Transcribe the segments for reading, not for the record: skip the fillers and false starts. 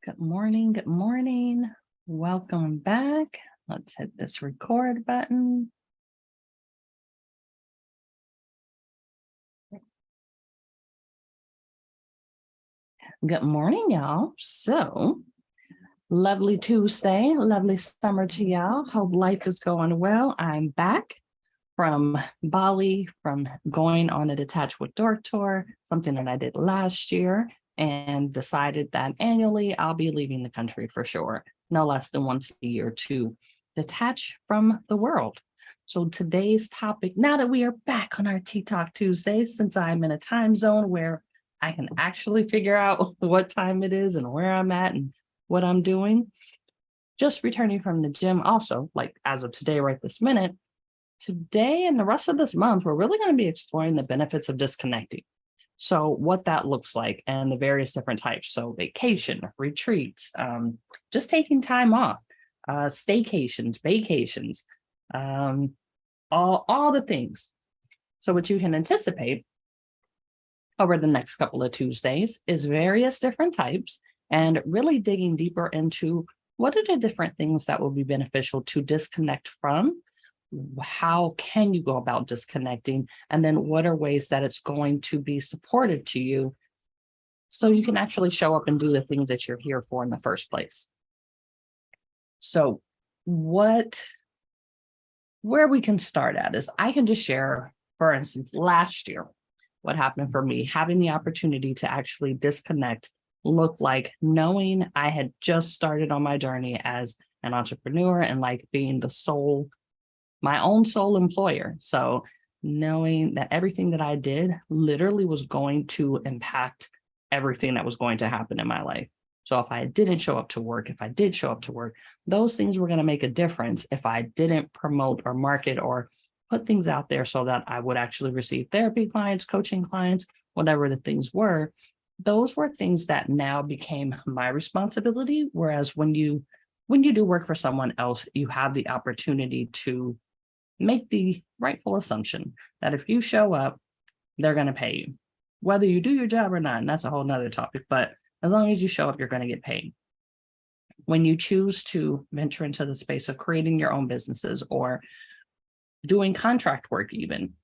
Good morning. Good morning. Welcome back. Let's hit this record button. Good morning, y'all. So, lovely Tuesday, lovely summer to y'all. Hope life is going well. I'm back from Bali, from going on a detached with Dork tour, something that I did last year, and decided that annually I'll be leaving the country for sure, no less than once a year to detach from the world. So today's topic, now that we are back on our Tea Talk Tuesdays, since I'm in a time zone where I can actually figure out what time it is and where I'm at and what I'm doing, just returning from the gym also, like as of today, right this minute, today and the rest of this month, we're really going to be exploring the benefits of disconnecting. So what that looks like and the various different types. So vacation, retreats, just taking time off, staycations, vacations, all the things. So what you can anticipate over the next couple of Tuesdays is various different types and really digging deeper into what are the different things that will be beneficial to disconnect from. How can you go about disconnecting? And then what are ways that it's going to be supportive to you so you can actually show up and do the things that you're here for in the first place? So where we can start at is I can just share, for instance, last year, what happened for me, having the opportunity to actually disconnect looked like knowing I had just started on my journey as an entrepreneur and like being my own sole employer. So knowing that everything that I did literally was going to impact everything that was going to happen in my life. So if I didn't show up to work, if I did show up to work, those things were going to make a difference if I didn't promote or market or put things out there so that I would actually receive therapy clients, coaching clients, whatever the things were. Those were things that now became my responsibility. Whereas when you do work for someone else, you have the opportunity to make the rightful assumption that if you show up, they're going to pay you, whether you do your job or not. And that's a whole nother topic. But as long as you show up, you're going to get paid. When you choose to venture into the space of creating your own businesses or doing contract work, even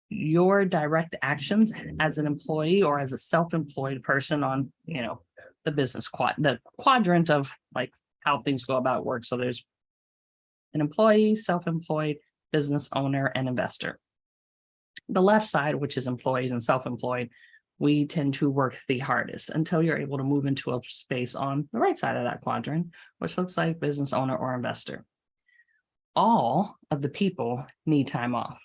your direct actions as an employee or as a self-employed person on, the business the quadrant of like how things go about work. So there's an employee, self-employed, business owner, and investor. The left side, which is employees and self-employed, we tend to work the hardest until you're able to move into a space on the right side of that quadrant, which looks like business owner or investor. All of the people need time off.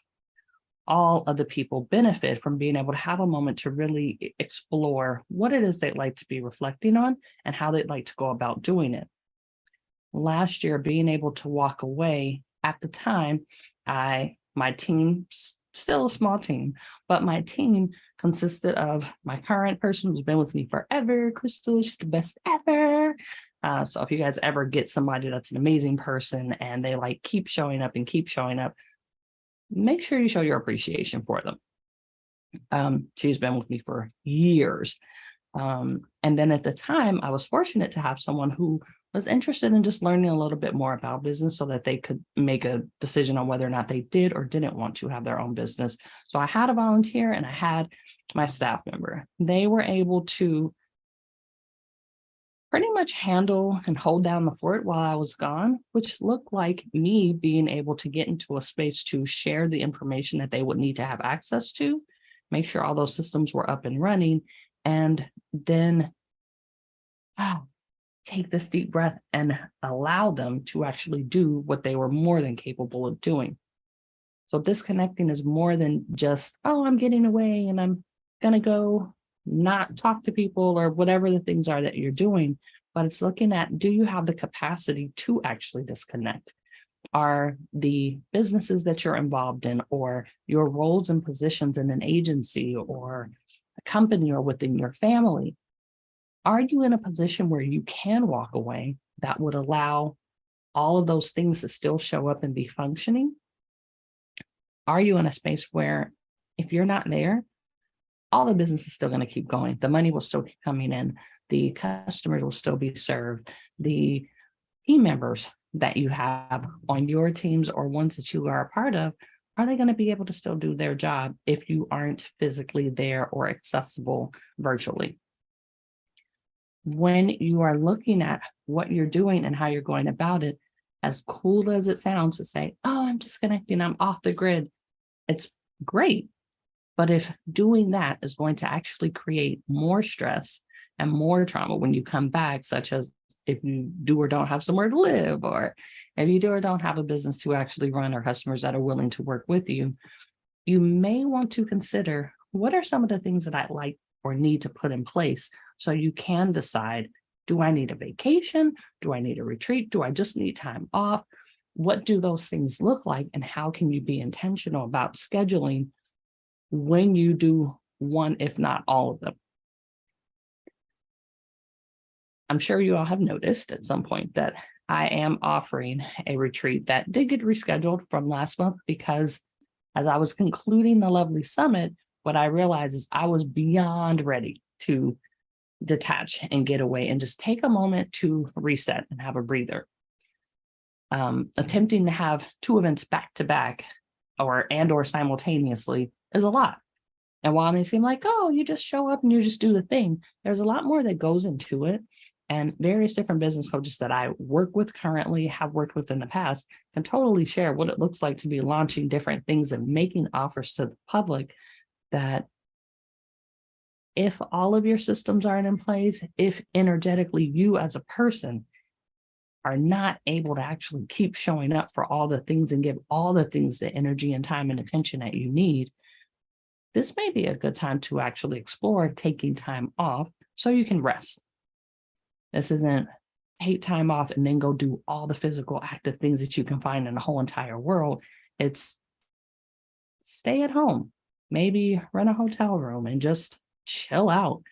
All of the people benefit from being able to have a moment to really explore what it is they'd like to be reflecting on and how they'd like to go about doing it. Last year, being able to walk away at the time, my team, still a small team, but my team consisted of my current person who's been with me forever, Crystal, she's the best ever. So if you guys ever get somebody that's an amazing person and they like keep showing up, make sure you show your appreciation for them. She's been with me for years. And then at the time, I was fortunate to have someone who was interested in just learning a little bit more about business so that they could make a decision on whether or not they did or didn't want to have their own business. So I had a volunteer and I had my staff member. They were able to pretty much handle and hold down the fort while I was gone, which looked like me being able to get into a space to share the information that they would need to have access to, make sure all those systems were up and running, and then take this deep breath and allow them to actually do what they were more than capable of doing. So disconnecting is more than just, I'm getting away and I'm going to go not talk to people or whatever the things are that you're doing, but it's looking at, do you have the capacity to actually disconnect? Are the businesses that you're involved in or your roles and positions in an agency or a company or within your family, are you in a position where you can walk away that would allow all of those things to still show up and be functioning? Are you in a space where if you're not there, all the business is still going to keep going. The money will still keep coming in. The customers will still be served. The team members that you have on your teams or ones that you are a part of, are they going to be able to still do their job if you aren't physically there or accessible virtually? When you are looking at what you're doing and how you're going about it, as cool as it sounds to say, oh, I'm disconnecting, I'm off the grid, it's great. But if doing that is going to actually create more stress and more trauma when you come back, such as if you do or don't have somewhere to live, or if you do or don't have a business to actually run, or customers that are willing to work with you, you may want to consider what are some of the things that I'd like or need to put in place so you can decide, do I need a vacation? Do I need a retreat? Do I just need time off? What do those things look like? And how can you be intentional about scheduling when you do one, if not all of them? I'm sure you all have noticed at some point that I am offering a retreat that did get rescheduled from last month because as I was concluding the lovely summit, what I realized is I was beyond ready to detach and get away and just take a moment to reset and have a breather. Attempting to have two events back to back or simultaneously is a lot. And while it may seem like, oh, you just show up and you just do the thing, there's a lot more that goes into it. And various different business coaches that I work with currently, have worked with in the past, can totally share what it looks like to be launching different things and making offers to the public that if all of your systems aren't in place, if energetically you as a person are not able to actually keep showing up for all the things and give all the things the energy and time and attention that you need, this may be a good time to actually explore taking time off so you can rest. This isn't take time off and then go do all the physical active things that you can find in the whole entire world. It's stay at home, maybe rent a hotel room and just chill out,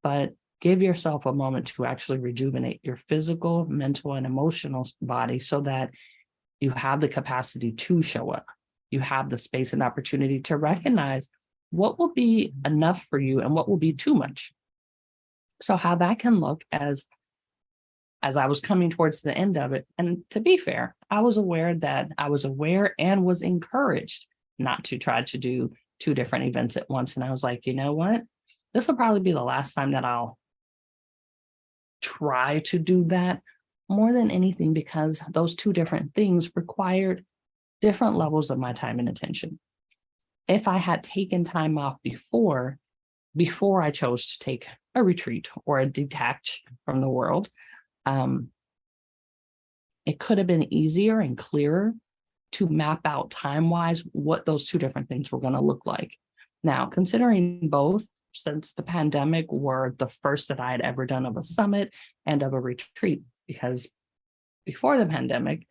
but give yourself a moment to actually rejuvenate your physical, mental, and emotional body so that you have the capacity to show up. You have the space and opportunity to recognize what will be enough for you and what will be too much. So how that can look as I was coming towards the end of it. And to be fair, I was aware and was encouraged not to try to do two different events at once. And I was like, you know what? This will probably be the last time that I'll try to do that, more than anything, because those two different things required different levels of my time and attention. If I had taken time off before I chose to take a retreat or a detach from the world, it could have been easier and clearer to map out time-wise what those two different things were going to look like. Now, considering both, since the pandemic, were the first that I had ever done of a summit and of a retreat, because before the pandemic,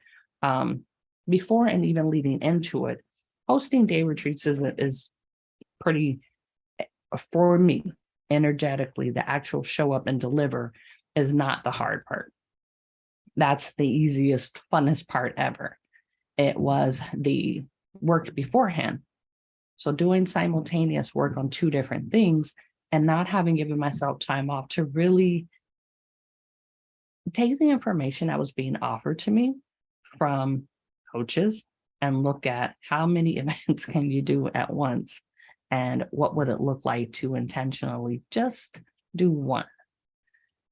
before and even leading into it, hosting day retreats is pretty, for me, energetically, the actual show up and deliver is not the hard part. That's the easiest, funnest part ever. It was the work beforehand. So doing simultaneous work on two different things and not having given myself time off to really take the information that was being offered to me from coaches and look at how many events can you do at once and what would it look like to intentionally just do one.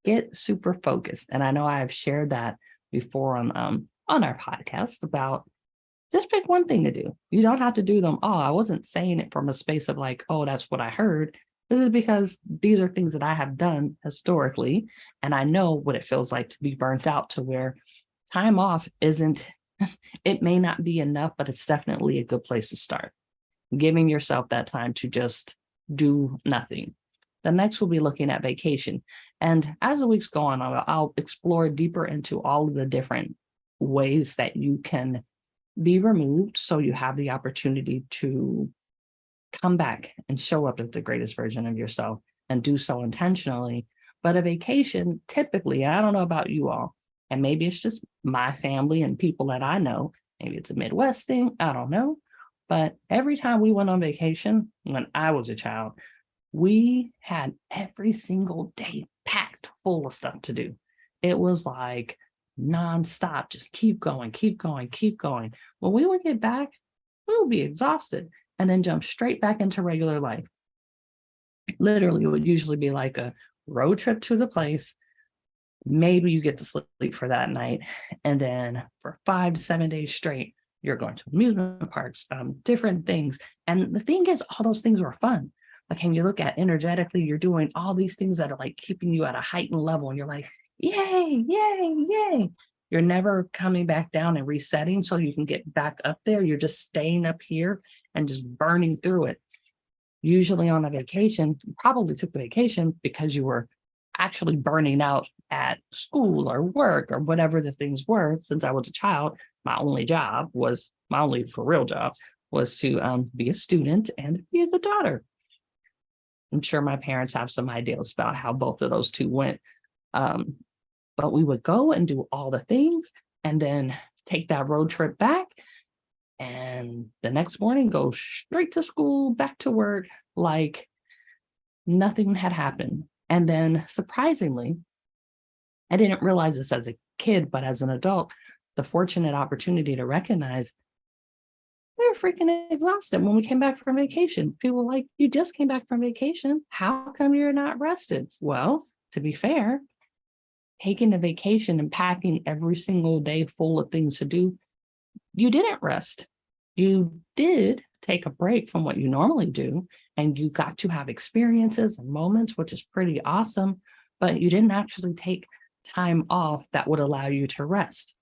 Get super focused. And I know I've shared that before on our podcast about just pick one thing to do. You don't have to do them all. I wasn't saying it from a space of like, oh, that's what I heard. This is because these are things that I have done historically. And I know what it feels like to be burnt out, to where time off isn't, it may not be enough, but it's definitely a good place to start. Giving yourself that time to just do nothing. The next will be looking at vacation. And as the weeks go on, I'll explore deeper into all of the different ways that you can be removed so you have the opportunity to come back and show up as the greatest version of yourself and do so intentionally. But a vacation, typically, I don't know about you all, and maybe it's just my family and people that I know, maybe it's a Midwest thing, I don't know. But every time we went on vacation when I was a child, we had every single day packed full of stuff to do. It was like nonstop, just keep going, keep going, keep going. When we would get back, we would be exhausted and then jump straight back into regular life. Literally, it would usually be like a road trip to the place. Maybe you get to sleep for that night. And then for 5 to 7 days straight, you're going to amusement parks, different things. And the thing is, all those things were fun. Like, when you look at energetically, you're doing all these things that are like keeping you at a heightened level. And you're like, yay, yay, yay. You're never coming back down and resetting so you can get back up there. You're just staying up here and just burning through it. Usually on a vacation, you probably took the vacation because you were actually burning out at school or work or whatever the things were. Since I was a child, my only for real job was to be a student and be a good daughter. I'm sure my parents have some ideas about how both of those two went. But we would go and do all the things and then take that road trip back. And the next morning, go straight to school, back to work, like nothing had happened. And then surprisingly, I didn't realize this as a kid, but as an adult, the fortunate opportunity to recognize we were freaking exhausted when we came back from vacation. People were like, you just came back from vacation. How come you're not rested? Well, to be fair, taking a vacation and packing every single day full of things to do, you didn't rest. You did take a break from what you normally do, and you got to have experiences and moments, which is pretty awesome, but you didn't actually take time off that would allow you to rest.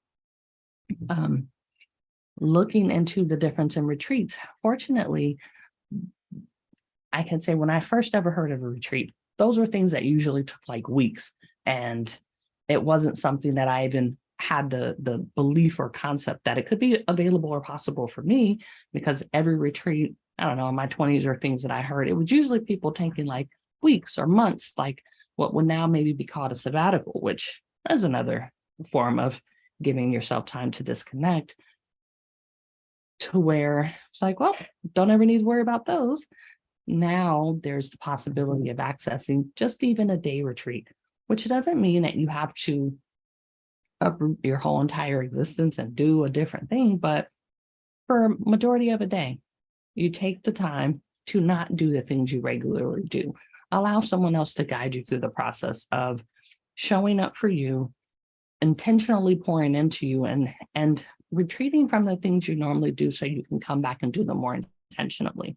Looking into the difference in retreats, fortunately, I can say when I first ever heard of a retreat, those were things that usually took like weeks, and it wasn't something that I even had the belief or concept that it could be available or possible for me, because every retreat, I don't know, in my 20s or things that I heard, it was usually people taking like weeks or months, like what would now maybe be called a sabbatical, which is another form of giving yourself time to disconnect, to where it's like, well, don't ever need to worry about those. Now there's the possibility of accessing just even a day retreat, which doesn't mean that you have to uproot your whole entire existence and do a different thing. But for a majority of a day, you take the time to not do the things you regularly do. Allow someone else to guide you through the process of showing up for you, intentionally pouring into you, and retreating from the things you normally do so you can come back and do them more intentionally.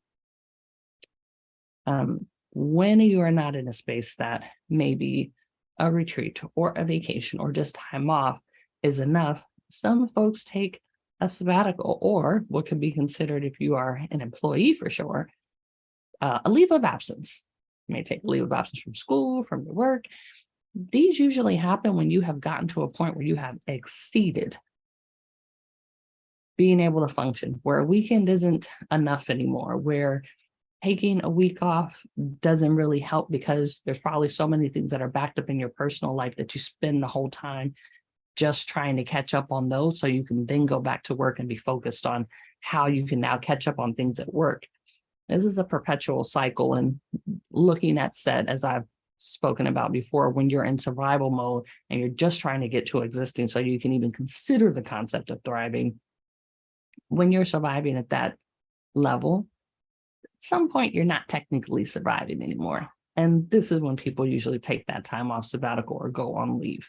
When you are not in a space that maybe a retreat or a vacation or just time off is enough, some folks take a sabbatical, or what could be considered, if you are an employee for sure, a leave of absence. You may take a leave of absence from school, from your work. These usually happen when you have gotten to a point where you have exceeded being able to function, where a weekend isn't enough anymore, where taking a week off doesn't really help because there's probably so many things that are backed up in your personal life that you spend the whole time just trying to catch up on those so you can then go back to work and be focused on how you can now catch up on things at work. This is a perpetual cycle, and looking at set, as I've spoken about before, when you're in survival mode and you're just trying to get to existing so you can even consider the concept of thriving, when you're surviving at that level, at some point you're not technically surviving anymore. And this is when people usually take that time off sabbatical or go on leave.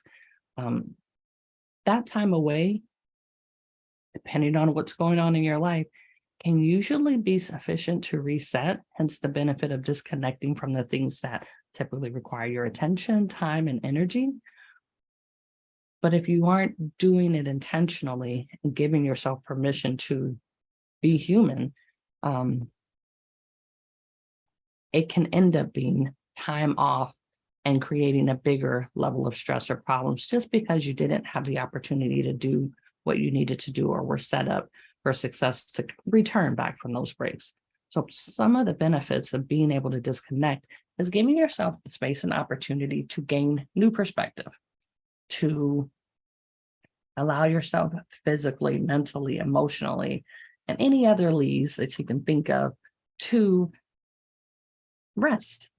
That time away, depending on what's going on in your life, can usually be sufficient to reset, hence the benefit of disconnecting from the things that typically require your attention, time, and energy. But if you aren't doing it intentionally and giving yourself permission to be human, it can end up being time off and creating a bigger level of stress or problems just because you didn't have the opportunity to do what you needed to do or were set up for success to return back from those breaks. So some of the benefits of being able to disconnect is giving yourself the space and opportunity to gain new perspective, to allow yourself physically, mentally, emotionally, and any other leads that you can think of to rest,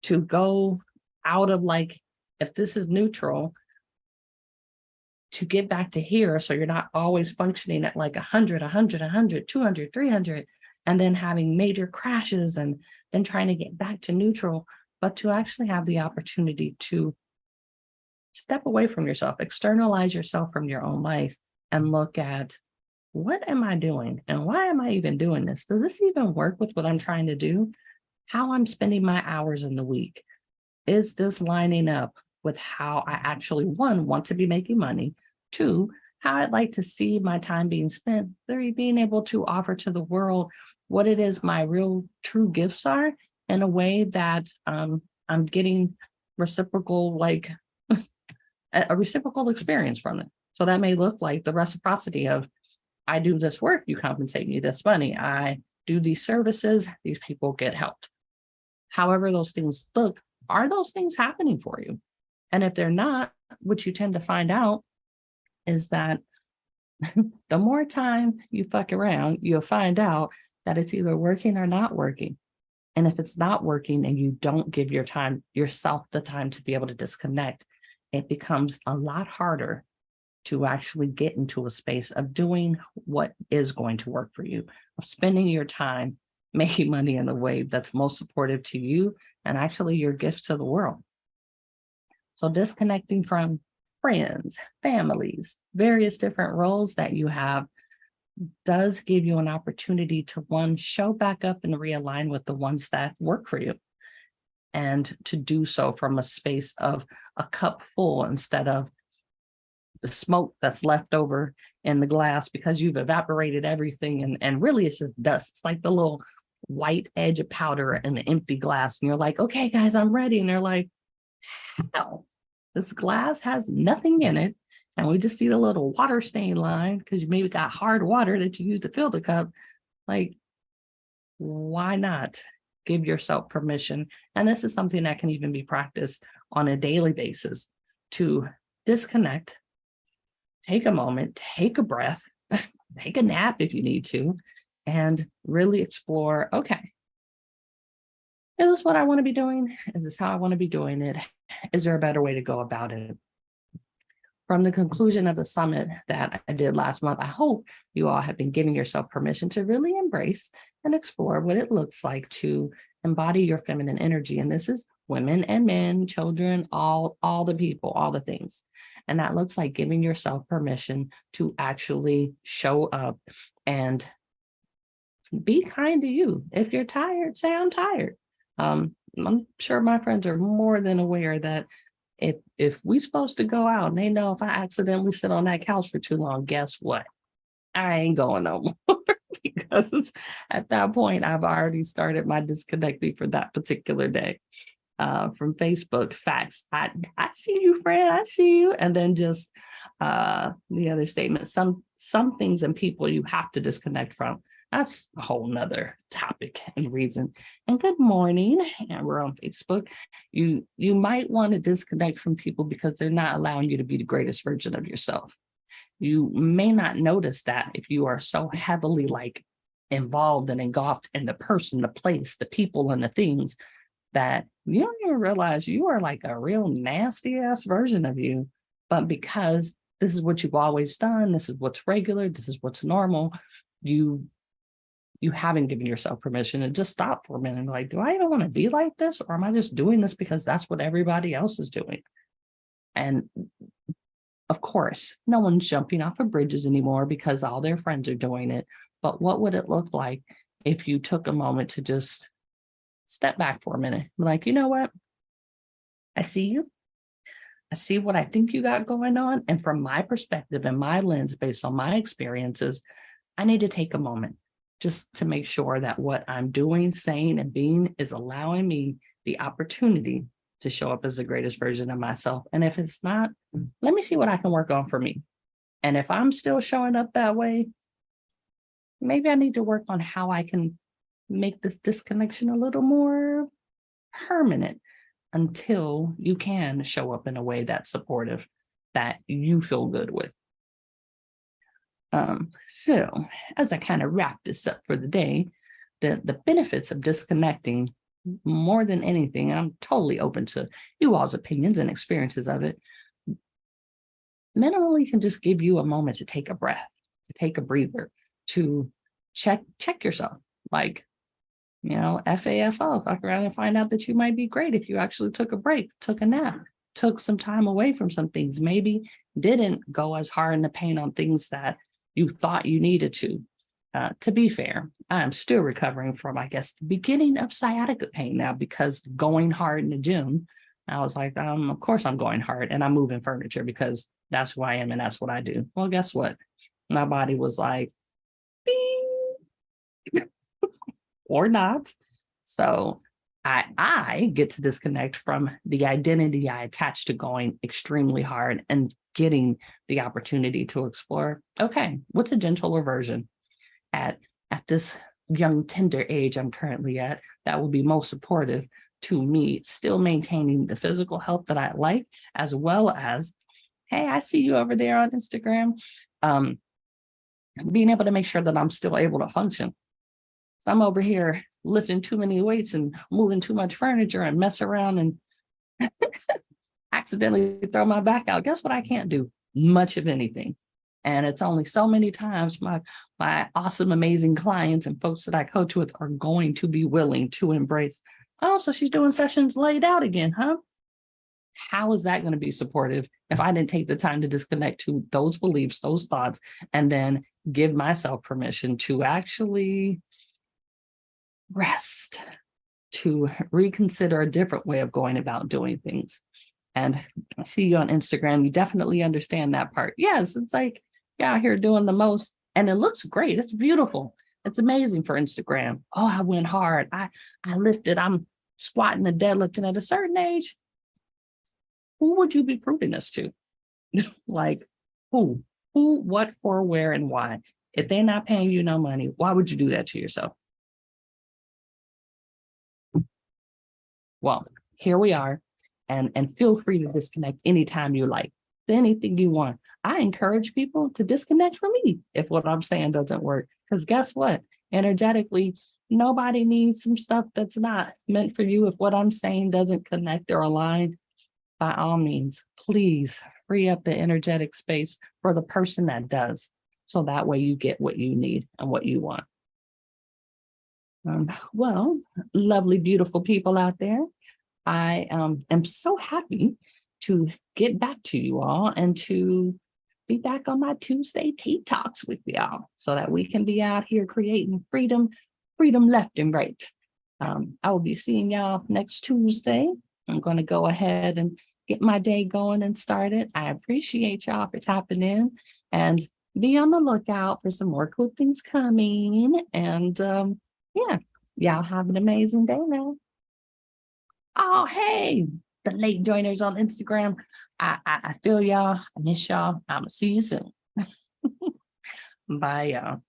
to go out of like if this is neutral, to get back to here, so you're not always functioning at like 100, 200, 300, and then having major crashes and then trying to get back to neutral, but to actually have the opportunity to step away from yourself, externalize yourself from your own life, and look at, what am I doing? And why am I even doing this? Does this even work with what I'm trying to do? How I'm spending my hours in the week? Is this lining up with how I actually, one, want to be making money, two, how I'd like to see my time being spent, three, being able to offer to the world what it is my real true gifts are in a way that I'm getting reciprocal, like a reciprocal experience from it. So that may look like the reciprocity of, I do this work, you compensate me this money. I do these services, these people get helped. However those things look, are those things happening for you? And if they're not, what you tend to find out is that the more time you fuck around, you'll find out that it's either working or not working. And if it's not working and you don't give yourself the time to be able to disconnect, it becomes a lot harder to actually get into a space of doing what is going to work for you, of spending your time making money in a way that's most supportive to you and actually your gifts to the world. So disconnecting from friends, families, various different roles that you have does give you an opportunity to, one, show back up and realign with the ones that work for you. And to do so from a space of a cup full instead of the smoke that's left over in the glass because you've evaporated everything. And really it's just dust. It's like the little white edge of powder in the empty glass. And you're like, okay, guys, I'm ready. And they're like, how? This glass has nothing in it. And we just see the little water stain line because you maybe got hard water that you use to fill the cup. Like, why not give yourself permission? And this is something that can even be practiced on a daily basis, to disconnect, take a moment, take a breath, take a nap if you need to, and really explore, okay, is this what I want to be doing? Is this how I want to be doing it? Is there a better way to go about it? From the conclusion of the summit that I did last month, I hope you all have been giving yourself permission to really embrace and explore what it looks like to embody your feminine energy. And this is women and men, children, all the people, all the things. And that looks like giving yourself permission to actually show up and be kind to you. If you're tired, say, I'm tired. I'm sure my friends are more than aware that if we supposed to go out and they know if I accidentally sit on that couch for too long, guess what? I ain't going no more because it's, at that point, I've already started my disconnecting for that particular day. From Facebook, facts. I see you, friend. I see you. And then just the other statement. Some things and people you have to disconnect from. That's a whole nother topic and reason. And good morning. And we're on Facebook. You might want to disconnect from people because they're not allowing you to be the greatest version of yourself. You may not notice that if you are so heavily like involved and engulfed in the person, the place, the people, and the things that you don't even realize you are like a real nasty ass version of you. But because this is what you've always done, this is what's regular, this is what's normal, you haven't given yourself permission to just stop for a minute and be like, do I even want to be like this? Or am I just doing this because that's what everybody else is doing? And of course, no one's jumping off of bridges anymore because all their friends are doing it. But what would it look like if you took a moment to just step back for a minute? Be like, you know what? I see you. I see what I think you got going on. And from my perspective and my lens, based on my experiences, I need to take a moment just to make sure that what I'm doing, saying, and being is allowing me the opportunity to show up as the greatest version of myself. And if it's not, let me see what I can work on for me. And if I'm still showing up that way, maybe I need to work on how I can make this disconnection a little more permanent until you can show up in a way that's supportive, that you feel good with. So as I kind of wrap this up for the day, the benefits of disconnecting more than anything, and I'm totally open to you all's opinions and experiences of it, minimally can just give you a moment to take a breath, to take a breather, to check yourself. Like, FAFO, fuck around and find out that you might be great if you actually took a break, took a nap, took some time away from some things, maybe didn't go as hard in the paint on things that you thought you needed to. To be fair, I'm still recovering from, I guess, the beginning of sciatica pain now, because going hard in the gym, I was like, of course I'm going hard, and I'm moving furniture because that's who I am and that's what I do. Well, guess what? My body was like, bing, or not. So I get to disconnect from the identity I attach to going extremely hard and getting the opportunity to explore, okay, what's a gentler version at this young, tender age I'm currently at that will be most supportive to me, still maintaining the physical health that I like, as well as, hey, I see you over there on Instagram, being able to make sure that I'm still able to function. So I'm over here lifting too many weights and moving too much furniture and mess around and accidentally throw my back out. Guess what? I can't do much of anything. And it's only so many times my awesome, amazing clients and folks that I coach with are going to be willing to embrace. Oh, so she's doing sessions laid out again, huh? How is that going to be supportive if I didn't take the time to disconnect to those beliefs, those thoughts, and then give myself permission to actually rest, to reconsider a different way of going about doing things? And I see you on Instagram. You definitely understand that part. Yes, it's like you're out here doing the most, and it looks great. It's beautiful. It's amazing for Instagram. Oh, I went hard. I lifted. I'm squatting and deadlifting at a certain age. Who would you be proving this to? Like, who, what, for, where, and why? If they're not paying you no money, why would you do that to yourself? Well, here we are. And feel free to disconnect anytime you like. Anything you want. I encourage people to disconnect from me if what I'm saying doesn't work. Because guess what? Energetically, nobody needs some stuff that's not meant for you. If what I'm saying doesn't connect or align, by all means, please free up the energetic space for the person that does. So that way you get what you need and what you want. Well, lovely, beautiful people out there. I am so happy to get back to you all and to be back on my Tuesday tea talks with y'all so that we can be out here creating freedom left and right. I will be seeing y'all next Tuesday. I'm going to go ahead and get my day going and started. I appreciate y'all for tapping in, and be on the lookout for some more cool things coming. And yeah, y'all have an amazing day now. Oh, hey, the late joiners on Instagram. I feel y'all. I miss y'all. I'm going to see you soon. Bye, y'all.